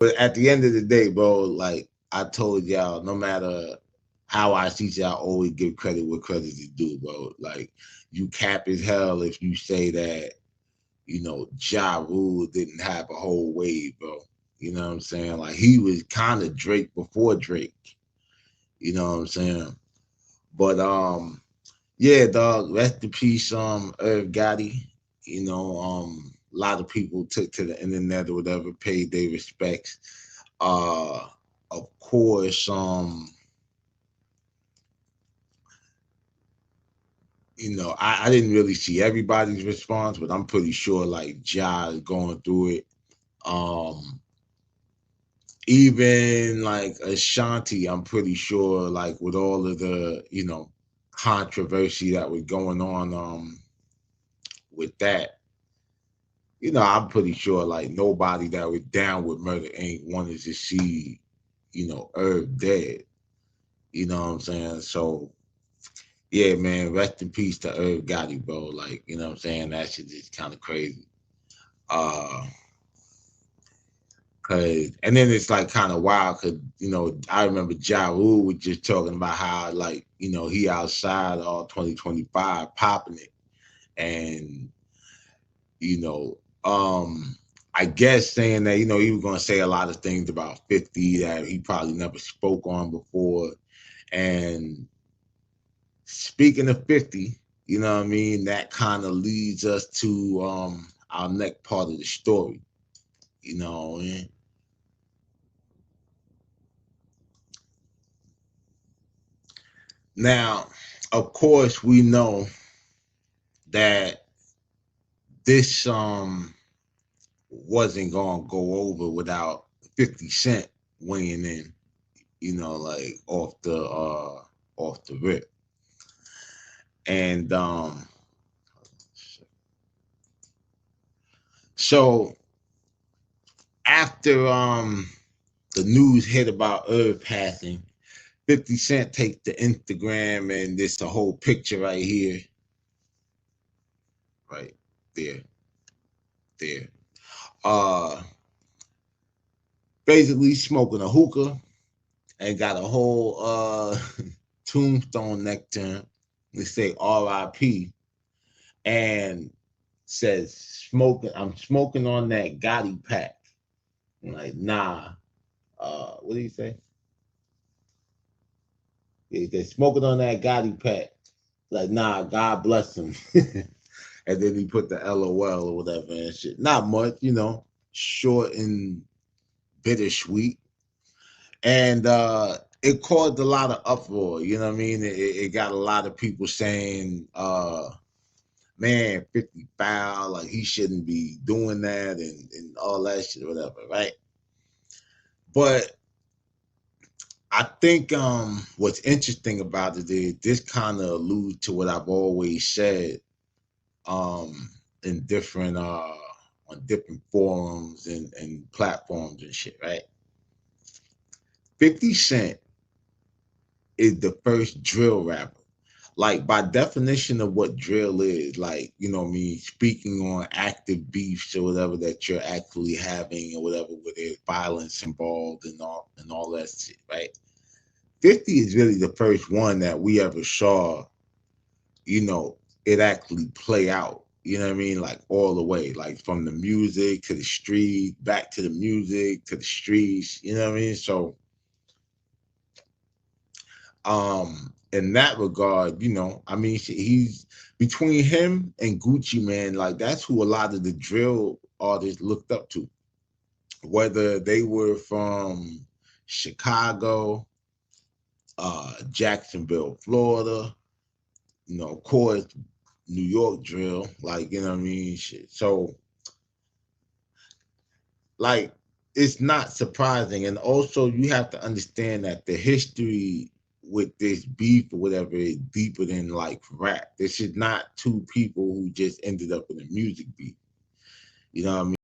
But at the end of the day, bro, like I told y'all, no matter how I see y'all, always give credit where credit is due, bro. Like you cap as hell if you say that, Ja Rule didn't have a whole wave, bro. You know what I'm saying? Like he was kind of Drake before Drake. You know what I'm saying? But yeah, dog. Rest in peace, Irv Gotti. A lot of people took to the internet or whatever, paid their respects. Uh, of course, I didn't really see everybody's response, but I'm pretty sure like Ja is going through it. Um, Even like Ashanti, I'm pretty sure like with all of the, controversy that was going on with that, I'm pretty sure like nobody that was down with Murder Inc. wanted to see, Herb dead. You know what I'm saying? So yeah, man, rest in peace to Irv Gotti, bro. Like, you know what I'm saying? That shit is kind of crazy. Uh, cause, and then it's like kind of wild, cause I remember Ja Rule was just talking about how like he outside all 2025 popping it, and you know, I guess saying that he was gonna say a lot of things about 50 that he probably never spoke on before, and speaking of 50, you know what I mean? That kind of leads us to our next part of the story. You know, now, of course, we know that this wasn't gonna go over without 50 Cent weighing in, like off the rip. And so after the news hit about Irv passing, 50 Cent takes the Instagram and this a whole picture right here, right there, there. Uh, Basically smoking a hookah and got a whole tombstone next to him. They say R.I.P. and says smoking. I'm smoking on that Gotti pack. I'm like, nah. What do you say? They smoking on that Gotti pack. Like, nah, God bless him. And then he put the LOL or whatever and shit. Not much, short and bittersweet. And it caused a lot of uproar, you know what I mean? It got a lot of people saying, man, 50 foul, like he shouldn't be doing that and all that shit, whatever, right? But I think what's interesting about it is this kind of alludes to what I've always said in different on different forums and platforms and shit, right? 50 Cent is the first drill rapper. Like by definition of what drill is, like, what I mean, speaking on active beefs or whatever that you're actually having or whatever where there's violence involved and all that shit, right? 50 is really the first one that we ever saw, it actually play out. You know what I mean? Like all the way, like from the music to the street, back to the music to the streets. You know what I mean? So, in that regard, I mean, he's between him and Gucci Man, like that's who a lot of the drill artists looked up to, whether they were from Chicago, Jacksonville, Florida, of course, New York drill, like, you know what I mean? Shit. So, like, it's not surprising. And also, you have to understand that the history with this beef or whatever is deeper than like rap. This is not two people who just ended up in a music beef. You know what I mean?